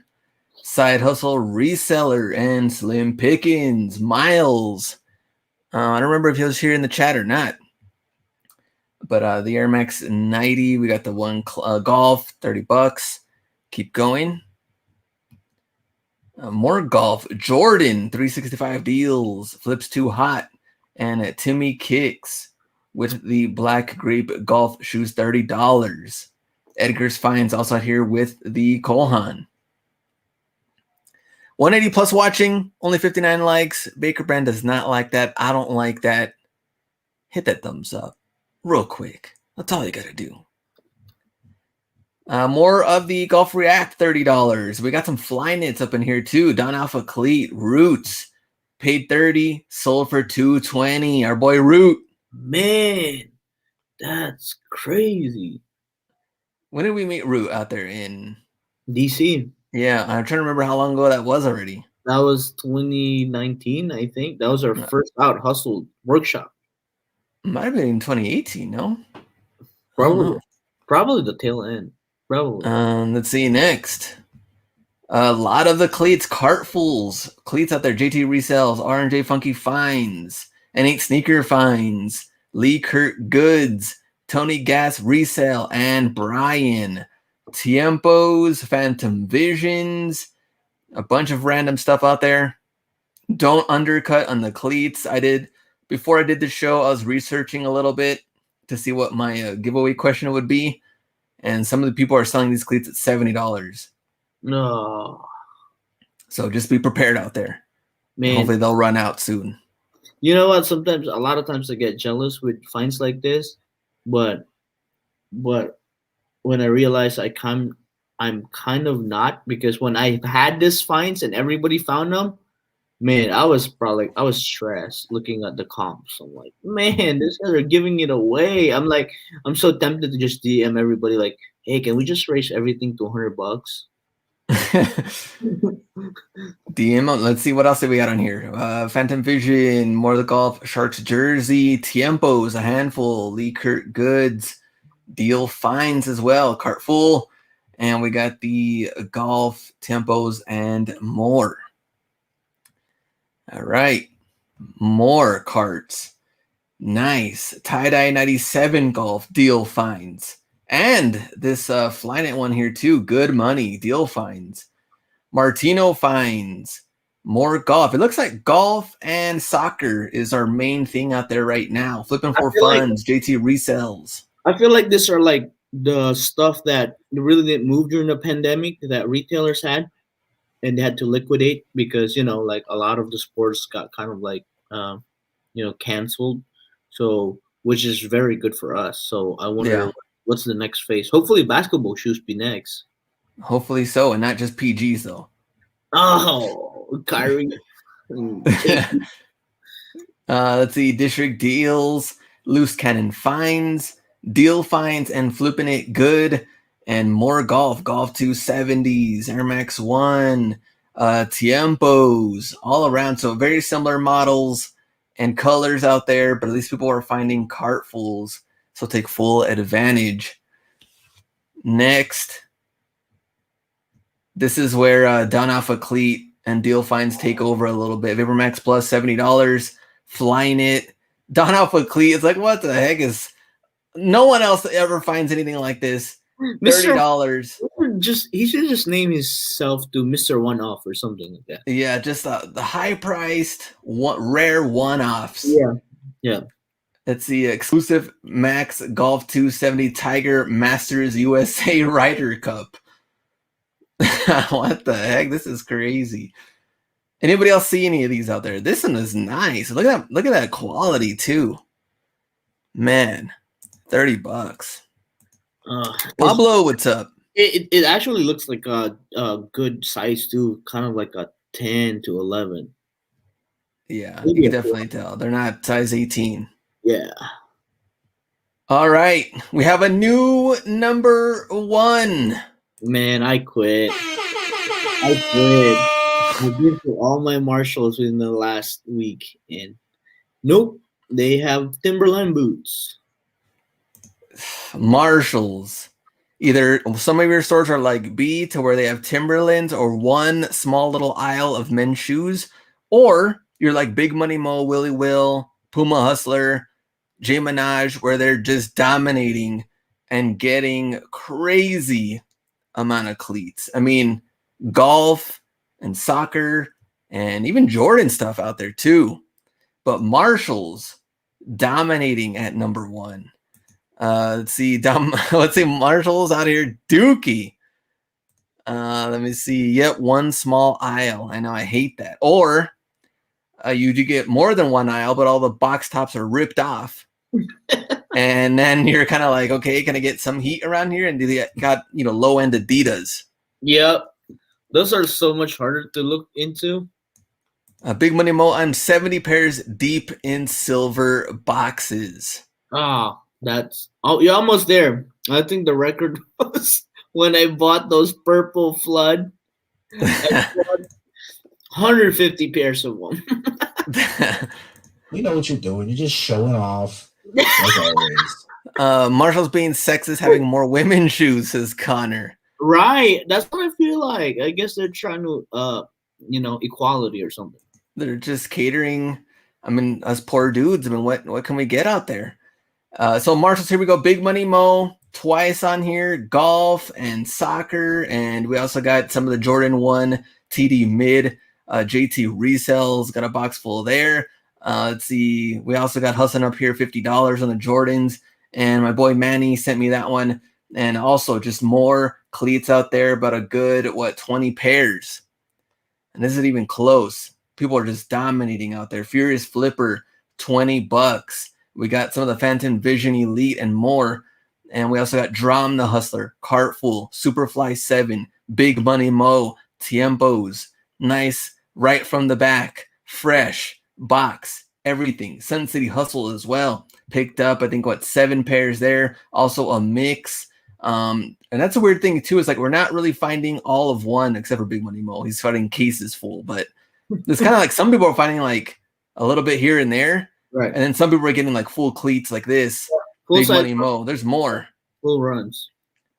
Side Hustle Reseller and Slim Pickens. Miles. I don't remember if he was here in the chat or not. But the Air Max 90, we got the one golf, $30. Keep going. More golf. Jordan, 365 deals. Flips Too Hot. And Timmy Kicks with the Black Grape golf shoes, $30. Edgar's Finds also here with the Kolhan. 180 plus watching, only 59 likes. Baker Brand does not like that. I don't like that. Hit that thumbs up real quick. That's all you got to do. More of the Golf React, $30. We got some fly knits up in here too. Don Alpha Cleat, Roots, paid $30, sold for $220. Our boy Root. Man, That's crazy. When did we meet Root out there in? DC. Yeah, I'm trying to remember how long ago that was already. That was 2019, I think. That was our first out hustle workshop. Might have been in 2018, no? Probably. Probably the tail end. Probably. Let's see next. A lot of the cleats, cartfuls, cleats out there. JT resells, R&J Funky finds, N8 sneaker finds, Lee Kurt goods, Tony Gas resell, and Brian. Tiempos, Phantom Visions, a bunch of random stuff out there. Don't undercut on the cleats. Before I did the show, I was researching a little bit to see what my giveaway question would be. And some of the people are selling these cleats at $70. No. So just be prepared out there. Man. Hopefully they'll run out soon. You know what? A lot of times I get jealous with finds like this, but when I realize I'm kind of not, because when I had this finds and everybody found them, man, I was stressed looking at the comps. I'm like, man, these guys are giving it away. I'm so tempted to just DM everybody like, hey, can we just raise everything to $100? DM, let's see what else we got on here. Phantom Vision, more of the golf, Sharks jersey, Tiempos, a handful, Lee Kurt goods, deal finds as well, cart full, and we got the golf, Tiempos, and more. All right, more carts. Nice. Tie-dye 97 golf, deal finds. And this Flynet one here too, good money, deal finds. Martino finds, more golf. It looks like golf and soccer is our main thing out there right now. Flipping for funds, JT resells. I feel like these are like the stuff that really didn't move during the pandemic that retailers had, and they had to liquidate because, like a lot of the sports got kind of like, canceled. So, which is very good for us. So I wonder what's the next phase. Hopefully basketball shoes be next. Hopefully so, and not just PGs though. Oh, Kyrie. Let's see, district deals, loose cannon finds, deal finds, and flipping it good, and more golf 270s, Air Max 1, Tiempos, all around. So very similar models and colors out there, but at least people are finding cartfuls, so take full advantage. Next, this is where Down Alpha Cleat and deal finds take over a little bit. VaporMax Plus, $70. Flying it. Down Alpha Cleat, it's like, what the heck is... No one else ever finds anything like this. $30. He should just name himself to Mr. One Off or something like that. Yeah, just the high-priced, rare one-offs. Yeah. It's the exclusive Max Golf 270 Tiger Masters USA Ryder Cup. What the heck? This is crazy. Anybody else see any of these out there? This one is nice. Look at that quality too. Man, $30. Pablo, what's up? It actually looks like a good size too, kind of like a 10 to 11. Yeah, you can definitely tell. They're not size 18. Yeah. All right. We have a new number 1. Man, I quit. I did for all my Marshalls within the last week, and nope, they have Timberland boots. Marshalls. Either some of your stores are like B, to where they have Timberlands or one small little aisle of men's shoes, or you're like Big Money Mo, Willie Will, Puma Hustler, J Minaj, where they're just dominating and getting crazy amount of cleats. I mean, golf and soccer and even Jordan stuff out there too. But Marshalls dominating at number 1. Let's see Marshalls out here. Dookie. Let me see. Yep, one small aisle. I know, I hate that. Or you do get more than one aisle, but all the box tops are ripped off. And then you're kind of like, okay, can I get some heat around here? And they got, low end Adidas. Yep. Those are so much harder to look into. Big Money Mo, I'm 70 pairs deep in silver boxes. Ah, You're almost there. I think the record was when I bought those purple flood. I bought 150 pairs of them. We know what you're doing. You're just showing off, like always. Marshall's being sexist, having more women's shoes, says Connor. Right. That's what I feel like. I guess they're trying to, equality or something. They're just catering. I mean, us poor dudes. I mean, what can we get out there? So Marshall's, here we go. Big Money Mo twice on here. Golf and soccer, and we also got some of the Jordan 1 TD mid. JT resells, got a box full there. Let's see. We also got hustling up here $50 on the Jordans, and my boy Manny sent me that one. And also just more cleats out there, about a good 20 pairs. And this isn't even close. People are just dominating out there. Furious Flipper, $20. We got some of the Phantom Vision Elite and more. And we also got Drum the Hustler, Cartful, Superfly 7, Big Money Mo, Tiempos. Nice, right from the back, fresh, box, everything. Sun City Hustle as well. Picked up, I think, 7 pairs there. Also a mix. And that's a weird thing too, is like we're not really finding all of one except for Big Money Mo. He's finding cases full, but it's kind of like some people are finding like a little bit here and there, right? And then some people are getting like full cleats like this. Full Big Money Mo. There's more. Full runs.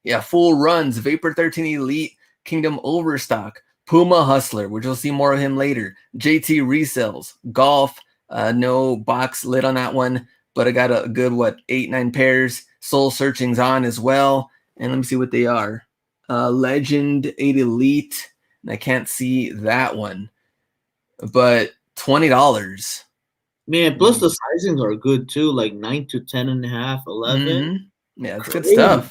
Yeah, full runs. Vapor 13 Elite, Kingdom Overstock, Puma Hustler, which you'll see more of him later. JT resells, Golf. No box lid on that one, but I got a good 8-9 pairs. Soul Searching's on as well. And let me see what they are. Legend 8 Elite. And I can't see that one. But $20. Man, plus the sizings are good too, like 9 to 10 and a half, 11. Mm-hmm. Yeah, it's good stuff.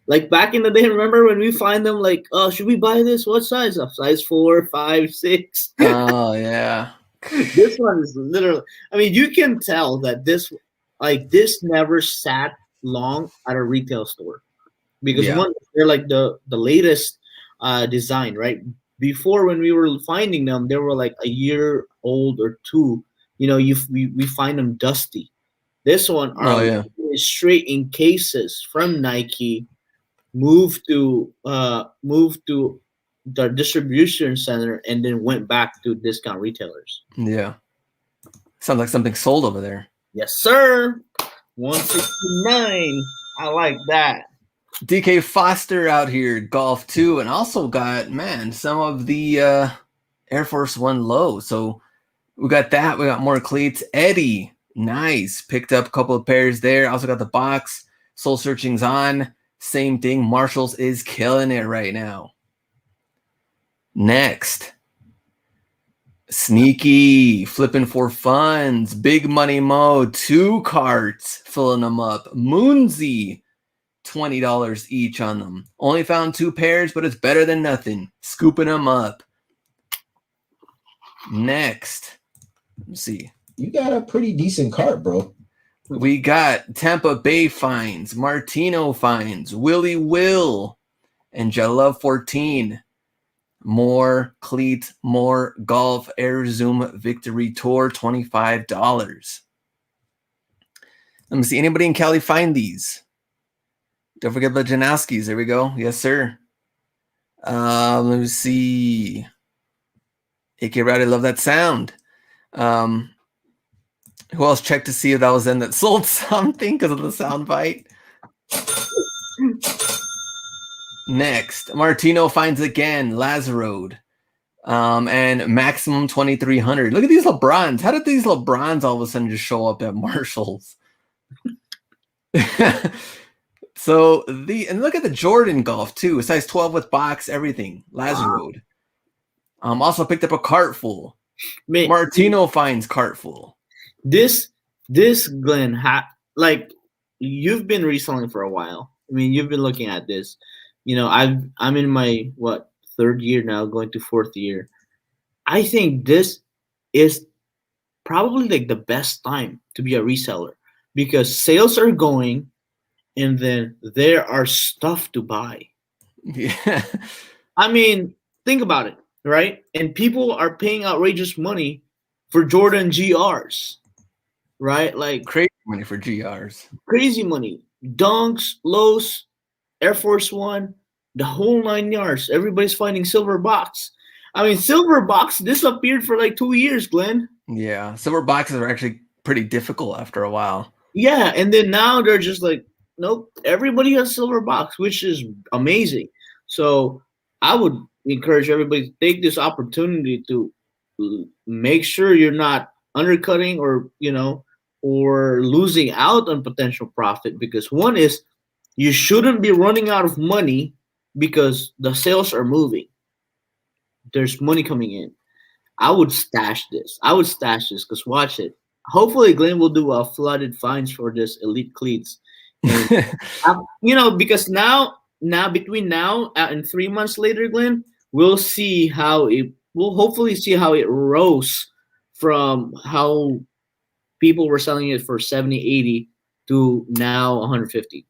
Like back in the day, remember when we find them like, oh, should we buy this? What size? Size 4, 5, 6. Oh, yeah. This one is literally, I mean, you can tell that this never sat long at a retail store. Because they're like the latest design, right? Before, when we were finding them, they were like a year old or 2. We find them dusty. This one are straight in cases from Nike, moved to the distribution center, and then went back to discount retailers. Yeah, sounds like something sold over there. Yes, sir. 169. I like that. DK Foster out here, Golf 2, and also got, some of the Air Force One low. So we got that. We got more cleats. Eddie, nice. Picked up a couple of pairs there. Also got the box. Soul Searching's on. Same thing. Marshall's is killing it right now. Next. Sneaky, flipping for funds. Big Money Mo, 2 carts, filling them up. Moonsy, $20 each on them. Only found 2 pairs, but it's better than nothing. Scooping them up. Next, let's see. You got a pretty decent cart, bro. We got Tampa Bay finds, Martino finds, Willie Will, and Jalove 14. More cleats, more Golf Air Zoom Victory Tour, $25. Let me see. Anybody in Cali find these? Don't forget about Janowski's. There we go. Yes, sir. Let me see. AK Rowdy, love that sound. Who else checked to see if that was in that sold something because of the sound bite? Next, Martino finds again Lazarode, and maximum 2,300. Look at these LeBrons. How did these LeBrons all of a sudden just show up at Marshall's? So and look at the Jordan Golf too, size 12 with box, everything. Lazarode. Also picked up a cart full. Martino finds cart full. This Glenn, you've been reselling for a while. I mean, you've been looking at this. I'm in my 3rd year now, going to 4th year. I think this is probably like the best time to be a reseller because sales are going, and then there are stuff to buy. Yeah, I mean, think about it, right? And people are paying outrageous money for Jordan GRs, right? Like crazy money for GRs. Crazy money. Dunks, lows, Air Force One, the whole 9 yards. Everybody's finding silver box. I mean, silver box disappeared for like 2 years, Glenn. Yeah, silver boxes are actually pretty difficult after a while. Yeah, and then now they're just like, nope, everybody has silver box, which is amazing. So I would encourage everybody to take this opportunity to make sure you're not undercutting or losing out on potential profit, because one is you shouldn't be running out of money because the sales are moving. There's money coming in. I would stash this. Because watch it. Hopefully, Glenn will do a flooded fines for this elite cleats. And, because now between now and 3 months later, Glenn, we'll hopefully see how it rose from how people were selling it for 70, 80 to now 150.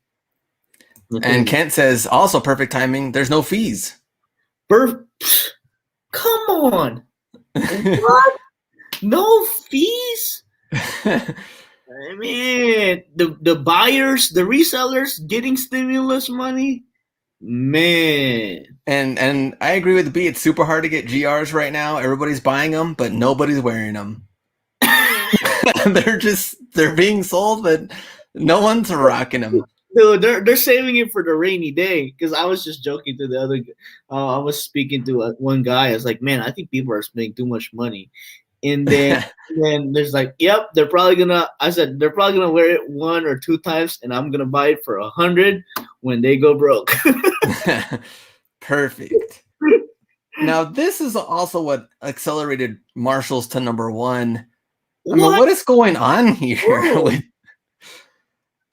And Kent says, also perfect timing. There's no fees. Come on. What? No fees? I mean, the buyers, the resellers getting stimulus money, man. And I agree with B. It's super hard to get GRs right now. Everybody's buying them, but nobody's wearing them. They're being sold, but no one's rocking them. Dude, they're saving it for the rainy day. Because I was just joking to the other. I was speaking to one guy. I was like, man, I think people are spending too much money. And then there's like, yep, they're probably gonna wear it 1 or 2 times, and I'm gonna buy it for 100 when they go broke. Perfect. Now this is also what accelerated Marshalls to number 1. I mean, what is going on here with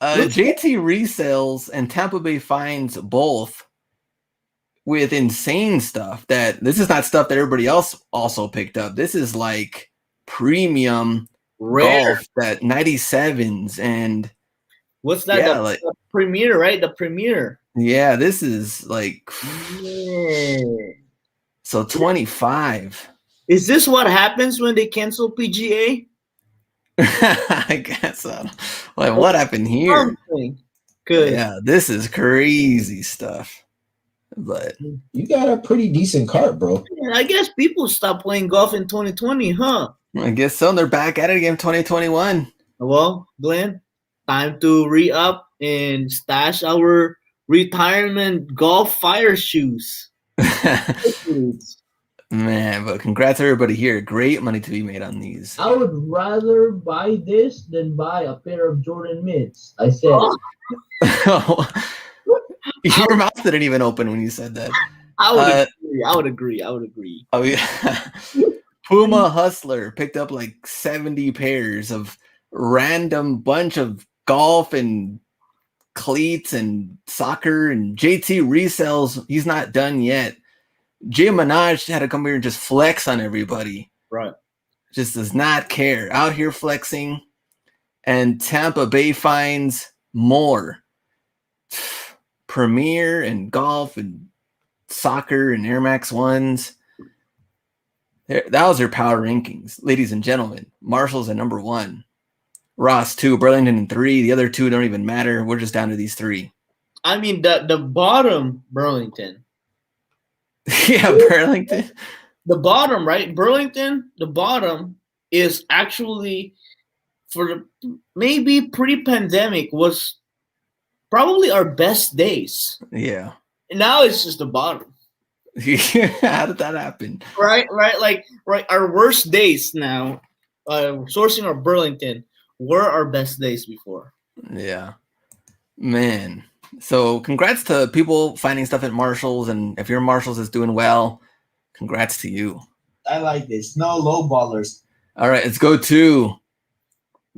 JT resales and Tampa Bay finds both with insane stuff? That this is not stuff that everybody else also picked up. This is like premium Rare golf, that 97s and what's that? Yeah, the Premier, right? The Premier. Yeah, this is like Yeah. So 25. Is this what happens when they cancel PGA? I guess so. Like, what happened here? Good. Yeah, this is crazy stuff. But you got a pretty decent cart, bro. Yeah, I guess people stopped playing golf in 2020, huh? I guess so. They're back at it again 2021. Well, Glenn, time to re-up and stash our retirement golf fire shoes. Man, but congrats everybody here. Great money to be made on these. I would rather buy this than buy a pair of Jordan mids. I said. Your mouth didn't even open when you said that. I would agree. Oh yeah. Puma Hustler picked up like 70 pairs of random bunch of golf and cleats and soccer, and JT resells. He's not done yet. Jay Minaj had to come here and just flex on everybody. Right. Just does not care. Out here flexing. And Tampa Bay finds more. Premier and golf and soccer and Air Max 1s. That was your power rankings, ladies and gentlemen. Marshall's at number 1. Ross 2, Burlington 3. The other 2 don't even matter. We're just down to these 3. I mean, the bottom, Burlington. Yeah, Burlington. The bottom, right? Burlington, the bottom is actually, maybe pre-pandemic, was probably our best days. Yeah. And now it's just the bottom. How did that happen? Right. Our worst days now, sourcing our Burlington, were our best days before. Yeah. Man. So congrats to people finding stuff at Marshalls, and if your Marshalls is doing well, congrats to you. I like this. No low ballers. All right, let's go to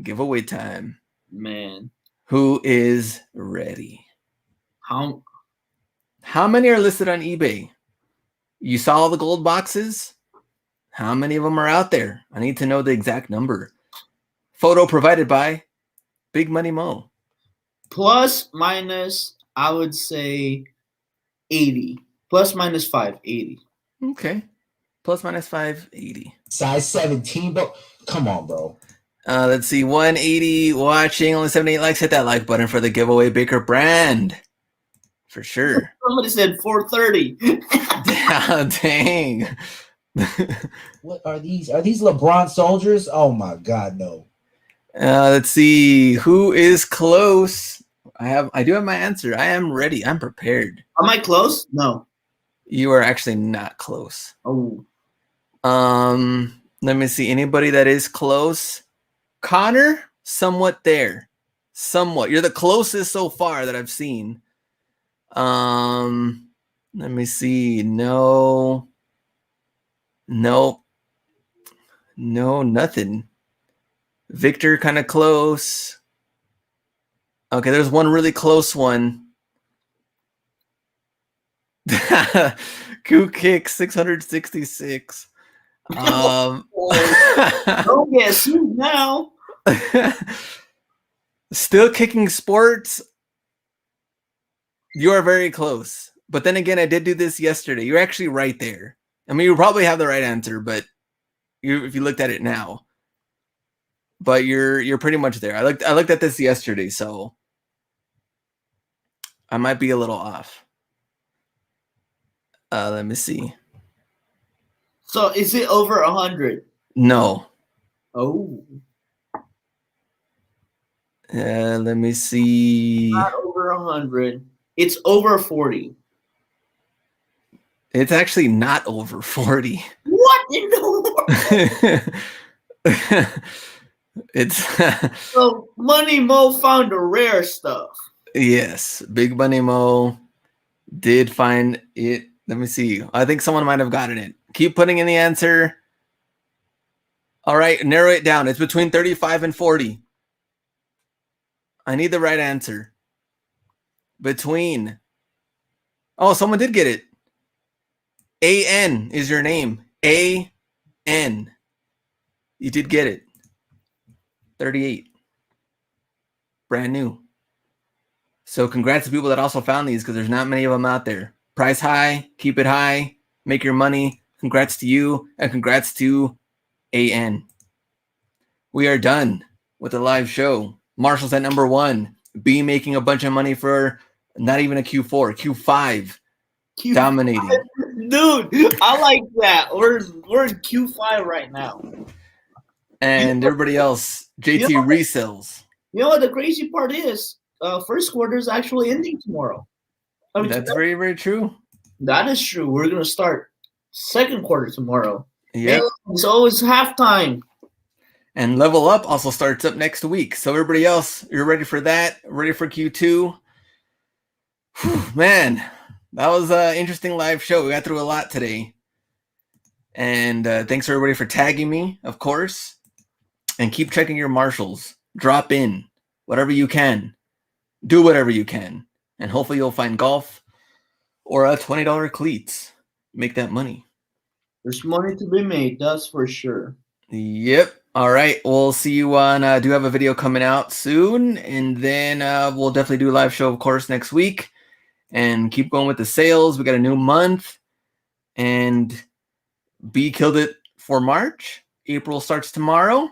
giveaway time. Man. Who is ready? How many are listed on eBay? You saw all the gold boxes? How many of them are out there? I need to know the exact number. Photo provided by Big Money Mo. Plus minus, I would say 80. Plus minus 5, 80. Okay. Plus minus 5, 80. Size 17, bro. Come on, bro. Let's see, 180 watching, only 78 likes. Hit that like button for the giveaway Baker brand. For sure. Somebody said 430. Dang. What are these? Are these LeBron soldiers? Oh my God, no. Let's see who is close. I do have my answer. I am ready. I'm prepared. Am I close? No. You are actually not close. Oh. Let me see. Anybody that is close? Connor, somewhat there. Somewhat. You're the closest so far that I've seen. Let me see. No, nothing. Victor, kind of close. Okay, there's one really close one. Coup kick 666. Don't get sued now. Still kicking sports. You are very close. But then again, I did do this yesterday. You're actually right there. I mean, you probably have the right answer, but if you looked at it now. But you're pretty much there. I looked at this yesterday, so I might be a little off. Let me see. So is it over 100? No. Oh. Let me see. Not over 100. It's over 40. It's actually not over 40. What in the world? It's So Money Mo found the rare stuff. yes, Big Bunny Mo did find it. Let me see. I think someone might have gotten it. Keep putting in the answer. All right, narrow it down. It's between 35 and 40. I need the right answer. Between. Oh, someone did get it. A-N is your name. A-N. You did get it. 38. Brand new. So congrats to people that also found these because there's not many of them out there. Price high, keep it high, make your money. Congrats to you and congrats to AN. We are done with the live show. Marshall's at number 1. B making a bunch of money for not even a Q4, Q5. Dominating. Dude, I like that. We're in Q5 right now. And everybody else, JT resells. You know what the crazy part is? First quarter is actually ending tomorrow. I mean, that's very, very true. That is true. We're going to start second quarter tomorrow. Yeah. It's always halftime. And Level Up also starts up next week. So everybody else, you're ready for that? Ready for Q2? Whew, man, that was an interesting live show. We got through a lot today. And thanks everybody for tagging me, of course. And keep checking your Marshalls. Drop in whatever you can. Do whatever you can. And hopefully you'll find golf or a $20 cleats. Make that money. There's money to be made, that's for sure. Yep. All right. We'll see you on, do have a video coming out soon. And then we'll definitely do a live show, of course, next week. And keep going with the sales. We got a new month. And B killed it for March. April starts tomorrow.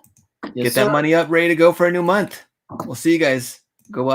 Yes, Get that money up, ready to go for a new month. We'll see you guys. Go up.